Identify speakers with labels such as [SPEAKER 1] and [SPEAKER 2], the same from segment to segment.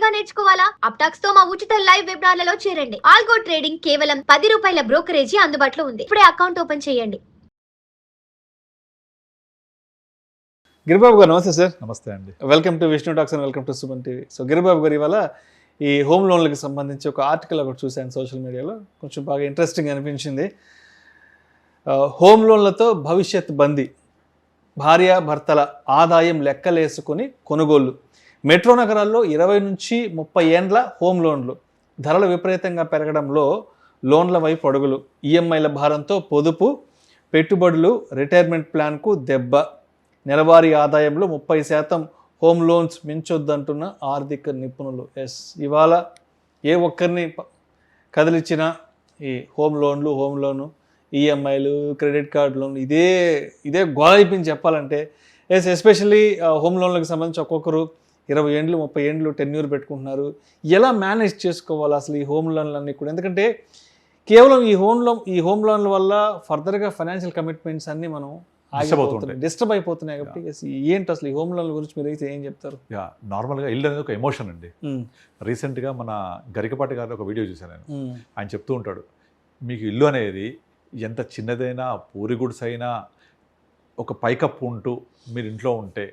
[SPEAKER 1] గా నేర్చుకోవాలా? అప్టాక్స్ తో మా ఉచిత లైవ్ వెబినార్లలో చేరండి. ఆల్గో ట్రేడింగ్ కేవలం ₹10 బ్రోకరేజీ అందుబాటులో ఉంది. ఇప్పుడే అకౌంట్ ఓపెన్ చేయండి.
[SPEAKER 2] గిరిబాబు గారు నమస్తే సార్.
[SPEAKER 3] నమస్తే అండి.
[SPEAKER 2] Welcome to Vishnu talks and welcome to Suman TV. So Giribabu గారు ఇవాళ ఈ హోమ్ లోన్లకు సంబంధించి ఒక ఆర్టికల్ ఒకటి చూశాను సోషల్ మీడియాలో, కొంచెం బాగా ఇంట్రెస్టింగ్ అనిపించింది. హోమ్ లోన్లతో భవిష్యత్ బందీ, భార్యాభర్తల ఆదాయం లెక్కలేసుకుని కొనుగోళ్లు. మెట్రో నగరాల్లో 20 నుంచి 30 ఏండ్ల హోమ్ లోన్లు. ధరలు విపరీతంగా పెరగడంలో లోన్ల వైపు అడుగులు. ఈఎంఐల భారంతో పొదుపు, పెట్టుబడులు, రిటైర్మెంట్ ప్లాన్కు దెబ్బ. నెలవారీ ఆదాయంలో 30% హోమ్ లోన్స్ మించొద్దంటున్న ఆర్థిక నిపుణులు. ఇవాళ ఏ ఒక్కరిని కదిలిచ్చినా ఈ హోమ్ లోను, ఈఎంఐలు, క్రెడిట్ కార్డు లోన్లు ఇదే గోల అయిపోయింది చెప్పాలంటే. ఎస్పెషల్లీ హోమ్ లోన్లకు సంబంధించి ఒక్కొక్కరు 20 ఏండ్లు 30 ఏండ్లు టెన్యూర్ పెట్టుకుంటున్నారు. ఎలా మేనేజ్ చేసుకోవాలి అసలు ఈ హోమ్ లోన్లన్నీ కూడా? ఎందుకంటే కేవలం ఈ హోమ్ లోన్ల వల్ల ఫర్దర్గా ఫైనాన్షియల్ కమిట్మెంట్స్ అన్నీ మనం డిస్టర్బ్ అయిపోతున్నాయి. కాబట్టి ఏంటి అసలు ఈ హోమ్ లోన్ల గురించి మీరు అయితే ఏం చెప్తారు?
[SPEAKER 3] నార్మల్గా ఇల్లు అనేది ఒక ఎమోషన్ అండి. రీసెంట్గా మన గరికపాటి గారిని ఒక వీడియో చూశాను నేను. ఆయన చెప్తూ ఉంటాడు, మీకు ఇల్లు అనేది ఎంత చిన్నదైనా, పూరి గుడిసైనా, ఒక పైకప్పు ఉంటూ మీరు ఇంట్లో ఉంటే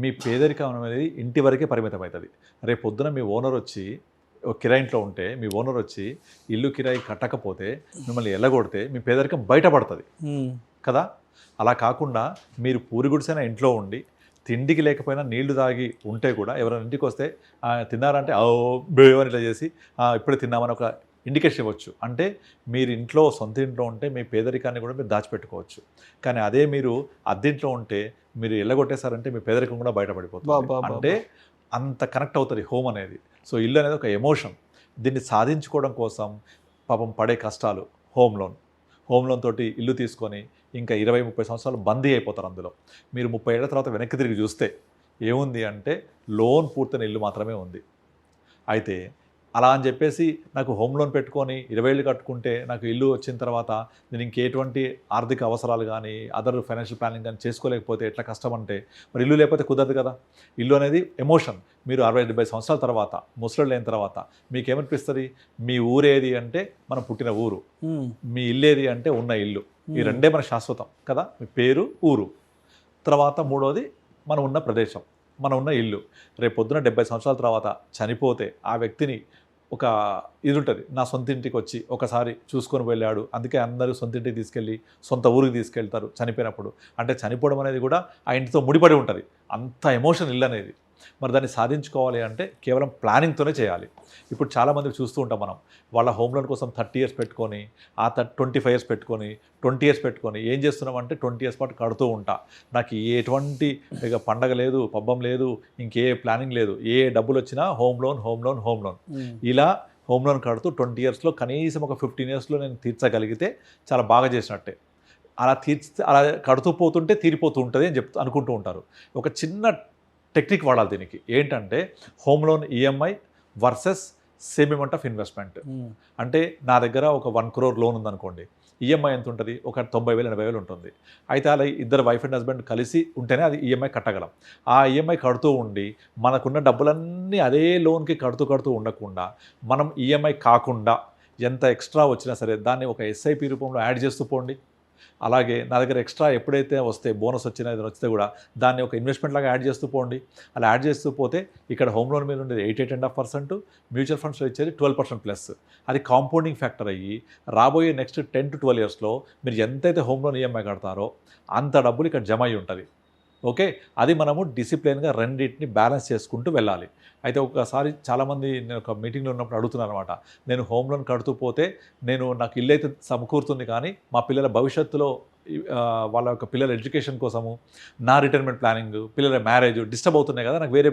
[SPEAKER 3] మీ పేదరికం అనేది ఇంటి వరకే పరిమితం అవుతుంది. రేపు పొద్దున మీ ఓనర్ వచ్చి కిరాయి ఇంట్లో ఉంటే మీ ఓనర్ వచ్చి ఇల్లు కిరాయి కట్టకపోతే మిమ్మల్ని ఎల్లగొడితే మీ పేదరికం బయటపడుతుంది కదా. అలా కాకుండా మీరు పూరి గుడిసైనా ఇంట్లో ఉండి తిండికి లేకపోయినా నీళ్లు తాగి ఉంటే కూడా ఎవరైనా ఇంటికి వస్తే తిన్నారంటే బేవని ఇట్లా చేసి ఇప్పుడే తిన్నామని ఒక ఇండికేషన్ ఇవ్వచ్చు. అంటే మీరు ఇంట్లో సొంత ఇంట్లో ఉంటే మీ పేదరికాన్ని కూడా మీరు దాచిపెట్టుకోవచ్చు. కానీ అదే మీరు అద్దెంట్లో ఉంటే మీరు ఎల్లగొట్టేశారంటే మీ పేదరికం కూడా బయటపడిపోతుంది. అంటే అంత కనెక్ట్ అవుతుంది హోమ్ అనేది. సో ఇల్లు అనేది ఒక ఎమోషన్. దీన్ని సాధించుకోవడం కోసం పాపం పడే కష్టాలు. హోమ్ లోన్ తోటి ఇల్లు తీసుకొని ఇంకా 20-30 సంవత్సరాలు బందీ అయిపోతారు అందులో. మీరు 30 ఏళ్ల తర్వాత వెనక్కి తిరిగి చూస్తే ఏముంది అంటే లోన్ పూర్తయిన ఇల్లు మాత్రమే ఉంది. అయితే అలా అని చెప్పేసి నాకు హోమ్ లోన్ పెట్టుకొని 20 ఏళ్ళు కట్టుకుంటే నాకు ఇల్లు వచ్చిన తర్వాత నేను ఇంకెటువంటి ఆర్థిక అవసరాలు కానీ అదర్ ఫైనాన్షియల్ ప్లానింగ్ కానీ చేసుకోలేకపోతే ఎట్లా కష్టం అంటే మరి ఇల్లు లేకపోతే కుదరదు కదా. ఇల్లు అనేది ఎమోషన్. మీరు 60-70 సంవత్సరాల తర్వాత ముసలోళ్ళు అయిన తర్వాత మీకు ఏమనిపిస్తుంది? మీ ఊరేది అంటే మనం పుట్టిన ఊరు, మీ ఇల్లు ఏది అంటే ఉన్న ఇల్లు. ఈ రెండే మన శాశ్వతం కదా. మీ పేరు, ఊరు, తర్వాత మూడోది మనం ఉన్న ప్రదేశం, మనం ఉన్న ఇల్లు. రేపు పొద్దున 70 సంవత్సరాల తర్వాత చనిపోతే ఆ వ్యక్తిని ఒక ఇది ఉంటుంది, నా సొంత ఇంటికి వచ్చి ఒకసారి చూసుకొని వెళ్ళాడు. అందుకే అందరూ సొంత ఇంటికి తీసుకెళ్ళి సొంత ఊరికి తీసుకెళ్తారు చనిపోయినప్పుడు. అంటే చనిపోవడం అనేది కూడా ఆ ఇంటితో ముడిపడి ఉంటుంది. అంత ఎమోషన్ ఇల్లు అనేది. మరి దాన్ని సాధించుకోవాలి అంటే కేవలం ప్లానింగ్తోనే చేయాలి. ఇప్పుడు చాలామంది చూస్తూ ఉంటాం మనం, వాళ్ళ హోమ్ లోన్ కోసం 30 years పెట్టుకొని, ఆ 25 years పెట్టుకొని, 20 years పెట్టుకొని ఏం చేస్తున్నామంటే 20 years పాటు కడుతూ ఉంటా. నాకు ఎటువంటి ఇక పండగ లేదు, పబ్బం లేదు, ఇంకే ప్లానింగ్ లేదు, ఏ డబ్బులు వచ్చినా హోమ్ లోన్ ఇలా హోమ్ లోన్ కడుతూ 20 yearsలో కనీసం ఒక 15 yearsలో నేను తీర్చగలిగితే చాలా బాగా చేసినట్టే. అలా కడుతూ పోతుంటే తీరిపోతూ ఉంటుంది అని అనుకుంటూ ఉంటారు. ఒక చిన్న టెక్నిక్ వాడాలి దీనికి. ఏంటంటే home loan EMI versus same amount of investment. అంటే నా దగ్గర ఒక 1 crore లోన్ ఉందనుకోండి, ఈఎంఐ ఎంత ఉంటుంది? ఒక 90,000-80,000 ఉంటుంది. అయితే అలా ఇద్దరు వైఫ్ అండ్ హస్బెండ్ కలిసి ఉంటేనే అది ఈఎంఐ కట్టగలం. ఆ ఈఎంఐ కడుతూ ఉండి మనకున్న డబ్బులన్నీ అదే లోన్కి కడుతూ ఉండకుండా మనం ఈఎంఐ కాకుండా ఎంత ఎక్స్ట్రా వచ్చినా సరే దాన్ని ఒక ఎస్ఐపి రూపంలో యాడ్ చేస్తూ పోండి. అలాగే నా దగ్గర ఎక్స్ట్రా ఎప్పుడైతే వస్తే బోనస్ వచ్చినా ఏదైనా వస్తే కూడా దాన్ని ఒక ఇన్వెస్ట్మెంట్ లాగా యాడ్ చేస్తూ పోండి. అలా యాడ్ చేస్తూ పోతే ఇక్కడ హోమ్ లోన్ మీద ఉండేది 8.5%, మ్యూచువల్ ఫండ్స్లో ఇచ్చేది 12%+. అది కాంపౌండింగ్ ఫ్యాక్టర్ అయ్యి రాబోయే నెక్స్ట్ 10 to 12 yearsలో మీరు ఎంతైతే హోమ్ లోన్ ఈఎంఐ కడతారో అంత డబ్బులు ఇక్కడ జమ అయ్యి ఉంటుంది. ఓకే, అది మనము డిసిప్లిన్గా రెండింటిని బ్యాలెన్స్ చేసుకుంటూ వెళ్ళాలి. అయితే ఒకసారి చాలామంది నేను ఒక మీటింగ్లో ఉన్నప్పుడు అడుగుతున్నాను అనమాట, నేను హోమ్ లోన్ కడుతూ పోతే నాకు ఇల్లు అయితే సమకూరుతుంది కానీ మా పిల్లల భవిష్యత్తులో వాళ్ళ యొక్క పిల్లల ఎడ్యుకేషన్ కోసము, నా రిటైర్మెంట్ ప్లానింగ్, పిల్లల మ్యారేజ్ డిస్టర్బ్ అవుతున్నాయి కదా, నాకు వేరే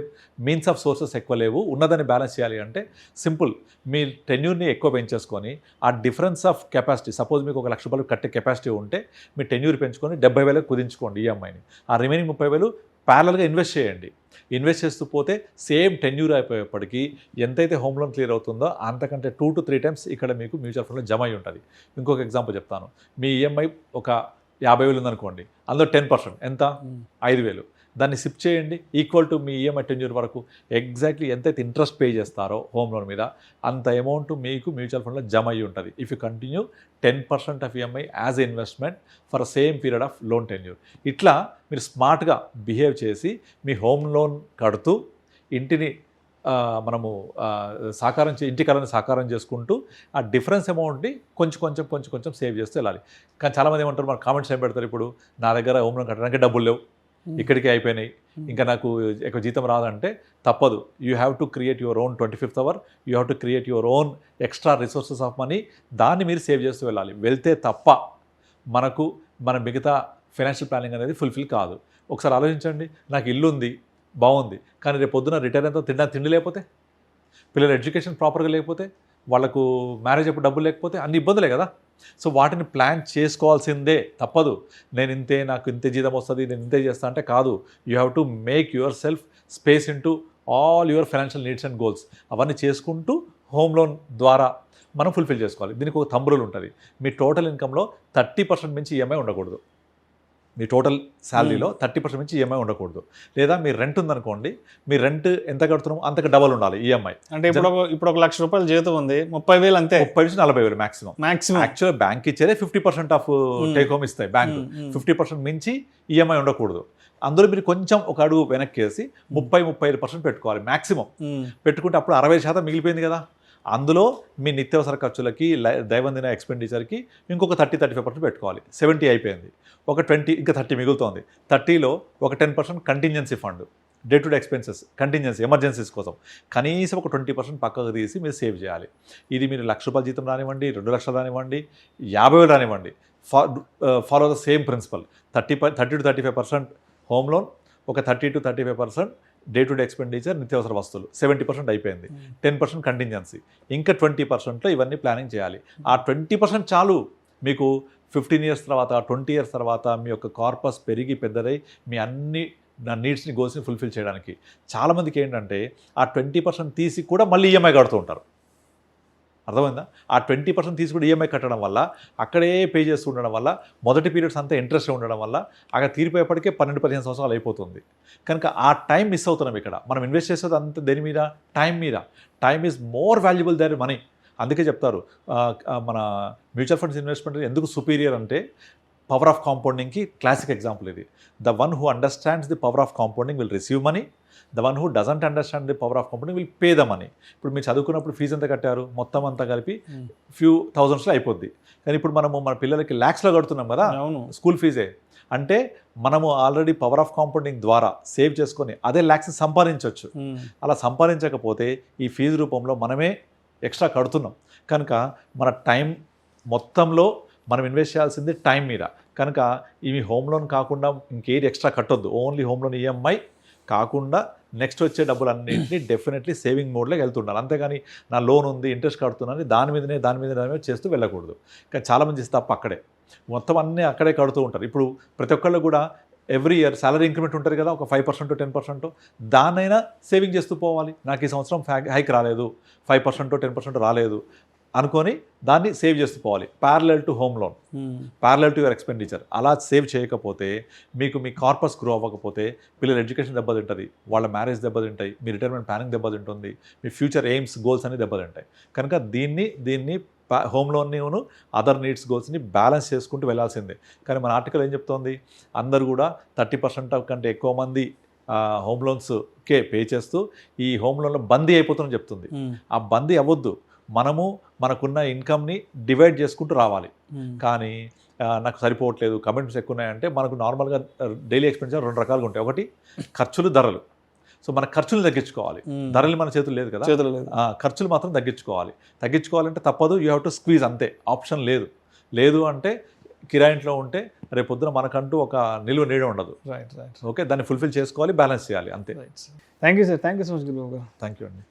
[SPEAKER 3] మీన్స్ ఆఫ్ సోర్సెస్ ఎక్కువ లేవు, ఉన్నదాన్ని బ్యాలెన్స్ చేయాలి అంటే సింపుల్, మీ టెన్యూర్ని ఎక్కువ పెంచేసుకొని ఆ డిఫరెన్స్ ఆఫ్ కెపాసిటీ, సపోజ్ మీకు ఒక ₹1,00,000 కట్టే కెపాసిటీ ఉంటే మీ టెన్యూర్ పెంచుకొని 70,000 కుదించుకోండి ఈఎంఐని. ఆ రిమైనింగ్ 30,000 ప్యారలల్గా ఇన్వెస్ట్ చేయండి. ఇన్వెస్ట్ చేస్తూ పోతే సేమ్ టెన్యూర్ అయిపోయేప్పటికీ ఎంతైతే హోమ్ లోన్ క్లియర్ అవుతుందో అంతకంటే 2 to 3 times ఇక్కడ మీకు మ్యూచువల్ ఫండ్లో జమ అయి ఉంటుంది. ఇంకొక ఎగ్జాంపుల్ చెప్తాను. మీ ఈఎంఐ ఒక 50,000 ఉందనుకోండి, అందులో 10% ఎంత? 5,000. దాన్ని సిప్ చేయండి, equal to me EMI tenure వరకు ఎగ్జాక్ట్లీ ఎంతైతే ఇంట్రెస్ట్ పే చేస్తారో హోమ్ లోన్ మీద అంత అమౌంట్ మీకు మ్యూచువల్ ఫండ్లో జమ అయ్యి ఉంటుంది. If you continue 10% of EMI as a investment for same period of loan tenure. ఇట్లా మీరు స్మార్ట్గా బిహేవ్ చేసి మీ హోమ్ లోన్ కడుతూ ఇంటిని మనము ఇంటి కళని సాకారం చేసుకుంటూ ఆ డిఫరెన్స్ అమౌంట్ని కొంచెం సేవ్ చేస్తూ వెళ్ళాలి. కానీ చాలామంది ఏమంటారు, మన కామెంట్స్ ఏం పెడతారు, ఇప్పుడు నా దగ్గర హోమ్ లోన్ కట్టడానికి డబ్బులు లేవు, ఇక్కడికి అయిపోయినాయి, ఇంకా నాకు ఎక్కువ జీతం రాదంటే తప్పదు. You have to create your own 25th hour, you have to create your own extra resources of money. దాన్ని మీరు సేవ్ చేస్తూ వెళ్ళాలి. వెళ్తే తప్ప మన మిగతా ఫైనాన్షియల్ ప్లానింగ్ అనేది ఫుల్ఫిల్ కాదు. ఒకసారి ఆలోచించండి, నాకు ఇల్లు ఉంది, బాగుంది, కానీ రేపు పొద్దున రిటైర్ అంతా తిండి లేకపోతే, పిల్లల ఎడ్యుకేషన్ ప్రాపర్గా లేకపోతే, వాళ్ళకు మ్యారేజ్ అప్పుడు డబ్బులు లేకపోతే అన్ని ఇబ్బందులే కదా. సో వాటిని ప్లాన్ చేసుకోవాల్సిందే, తప్పదు. నాకు ఇంతే జీతం వస్తుంది, నేను ఇంతే చేస్తా అంటే కాదు. You have to make your self space into all your financial needs and goals. అవన్నీ చేసుకుంటూ హోమ్ లోన్ ద్వారా మనం ఫుల్ఫిల్ చేసుకోవాలి. దీనికి ఒక థంబ్ రూల్ ఉంటుంది. మీ టోటల్ ఇన్కంలో 30% మించి ఈఎంఐ ఉండకూడదు. మీ టోటల్ శాలరీలో 30% మించి ఈఎంఐ ఉండకూడదు. లేదా మీ రెంట్ ఉందనుకోండి, మీ రెంట్ ఎంత కడుతున్నామో అంతకు డబల్ ఉండాలి ఈఎంఐ.
[SPEAKER 2] అంటే ఇప్పుడు ₹1,00,000 జీతం ఉంది, 30,000 అంతే,
[SPEAKER 3] 30,000-40,000 మాక్సిమం. యాక్చువల్ బ్యాంక్ ఇచ్చేదే 50% ఆఫ్ టేక్ హోమ్ ఇస్తాయి బ్యాంకు. 50% మించి ఈఎంఐ ఉండకూడదు. అందులో మీరు కొంచెం ఒక అడుగు వెనక్కేసి 30-35% పెట్టుకోవాలి మాక్సిమం. పెట్టుకుంటే అప్పుడు 60% మిగిలిపోయింది కదా. అందులో మీ నిత్యావసర ఖర్చులకి, దైనందిన ఎక్స్పెండిచర్కి ఇంకొక 30-35% పెట్టుకోవాలి. 70 అయిపోయింది, ఒక 20 ఇంకా 30 మిగులుతోంది. 30లో ఒక 10% contingency fund, day to day expenses, contingency, emergencies కోసం కనీసం ఒక 20% పక్కకు తీసి మీరు సేవ్ చేయాలి. ఇది మీరు ₹1,00,000 జీతం రానివ్వండి, 2 లక్షలు రానివ్వండి, 50,000 రానివ్వండి, follow the same principle. 30-35% home loan, ఒక 30-35% డే టు డే ఎక్స్పెండిచర్, నిత్యావసర వస్తువులు, 70% అయిపోయింది. 10% కంటింజెన్సీ, ఇంకా 20%లో ఇవన్నీ ప్లానింగ్ చేయాలి. ఆ 20% చాలు మీకు 15 years తర్వాత, 20 years తర్వాత మీ యొక్క కార్పస్ పెరిగి పెద్దదై మీ అన్ని నీడ్స్ని, గోల్స్ని ఫుల్ఫిల్ చేయడానికి. చాలామందికి ఏంటంటే ఆ 20% తీసి కూడా మళ్ళీ ఈఎంఐ కడుతూ ఉంటారు. అర్థమైందా? ఆ 20% తీసి కూడా ఈఎంఐ కట్టడం వల్ల, అక్కడే పే చేస్తూ ఉండడం వల్ల, మొదటి పీరియడ్స్ అంతా ఇంట్రెస్ట్ ఉండడం వల్ల అక్కడ తీరిపోయేప్పటికే 12-15 సంవత్సరాలు అయిపోతుంది. కనుక ఆ టైం మిస్ అవుతున్నాం. ఇక్కడ మనం ఇన్వెస్ట్ చేసేది అంత దేని మీద? టైం మీద. Time is more valuable than money. అందుకే చెప్తారు, మన మ్యూచువల్ ఫండ్స్ ఇన్వెస్ట్మెంట్ ఎందుకు సుపీరియర్ అంటే, పవర్ ఆఫ్ కాంపౌండింగ్కి క్లాసిక్ ఎగ్జాంపుల్ ఇది. The one who understands the power of compounding will receive money, the one who doesn't understand the power of compounding will pay the money. ఇప్పుడు మీరు చదువుకున్నప్పుడు fee ఎంత కట్టారు? మొత్తం అంతా కలిపి ఫ్యూ థౌజండ్స్లో అయిపోద్ది. కానీ ఇప్పుడు మన పిల్లలకి ల్యాక్స్లో కడుతున్నాం కదా స్కూల్ ఫీజే. అంటే మనము ఆల్రెడీ పవర్ ఆఫ్ కాంపౌండింగ్ ద్వారా సేవ్ చేసుకొని అదే ల్యాక్స్ని సంపాదించవచ్చు. అలా సంపాదించకపోతే ఈ ఫీజు రూపంలో మనమే ఎక్స్ట్రా కడుతున్నాం. కనుక మన టైం మొత్తంలో మనం ఇన్వెస్ట్ చేయాల్సింది టైం మీద. కనుక ఇవి హోమ్ లోన్ కాకుండా ఇంకేది ఎక్స్ట్రా కట్టొద్దు. ఓన్లీ హోమ్ లోన్ ఈఎంఐ కాకుండా నెక్స్ట్ వచ్చే డబ్బులన్నింటినీ డెఫినెట్లీ సేవింగ్ మోడ్లోకి వెళ్తుండాలి. అంతేగాని నా లోన్ ఉంది, ఇంట్రెస్ట్ కడుతున్నాను, దాని మీద చేస్తూ వెళ్ళకూడదు. కానీ చాలామంది చేస్తే తప్ప అక్కడే మొత్తం అన్నీ అక్కడే కడుతూ ఉంటారు. ఇప్పుడు ప్రతి ఒక్కళ్ళు కూడా ఎవ్రీ ఇయర్ సాలరీ ఇంక్రిమెంట్ ఉంటుంది కదా, ఒక 5% 10%, దాన్నైనా సేవింగ్ చేస్తూ పోవాలి. నాకు ఈ సంవత్సరం హైక్ రాలేదు, 5% 10% రాలేదు అనుకొని దాన్ని సేవ్ చేస్తూ పోవాలి. Parallel to home loan, parallel to your expenditure. అలా సేవ్ చేయకపోతే, మీ కార్పస్ గ్రో అవ్వకపోతే పిల్లల ఎడ్యుకేషన్ దెబ్బతింటుంది, వాళ్ళ మ్యారేజ్ దెబ్బతింటాయి, మీ రిటైర్మెంట్ ప్లానింగ్ దెబ్బతింటుంది, మీ ఫ్యూచర్ ఎయిమ్స్, గోల్స్ అన్ని దెబ్బతింటాయి. కనుక దీన్ని హోమ్ లోన్ని అదర్ నీడ్స్, గోల్స్ని బ్యాలెన్స్ చేసుకుంటూ వెళ్ళాల్సిందే. కానీ మన ఆర్టికల్ ఏం చెప్తోంది? అందరూ కూడా 30% కంటే ఎక్కువ మంది హోమ్ లోన్స్కే పే చేస్తూ ఈ హోమ్ లోన్లో బందీ అయిపోతుందని చెప్తుంది. ఆ బందీ అవ్వద్దు. మనకున్న ఇన్కమ్ని డివైడ్ చేసుకుంటూ రావాలి. కానీ నాకు సరిపోవట్లేదు, కమిట్మెంట్స్ ఎక్కువ ఉన్నాయంటే, మనకు నార్మల్గా డైలీ ఎక్స్పెన్సర్ 2 రకాలుగా ఉంటాయి. ఒకటి ఖర్చులు, ధరలు. సో మన ఖర్చులు తగ్గించుకోవాలి. ధరలు మన చేతులు లేదు కదా, ఖర్చులు మాత్రం తగ్గించుకోవాలంటే తప్పదు. యూ హ్యావ్ టు స్క్వీజ్, అంతే, ఆప్షన్ లేదు అంటే కిరాయింట్లో ఉంటే రేపొద్దున మనకంటూ ఒక నిలువ నీడ ఉండదు.
[SPEAKER 2] రైట్.
[SPEAKER 3] ఓకే, దాన్ని ఫుల్ఫిల్ చేసుకోవాలి, బ్యాలెన్స్ చేయాలి, అంతే.
[SPEAKER 2] Thank you sir, thank you so much Gurubabu garu.
[SPEAKER 3] Thank you అండి.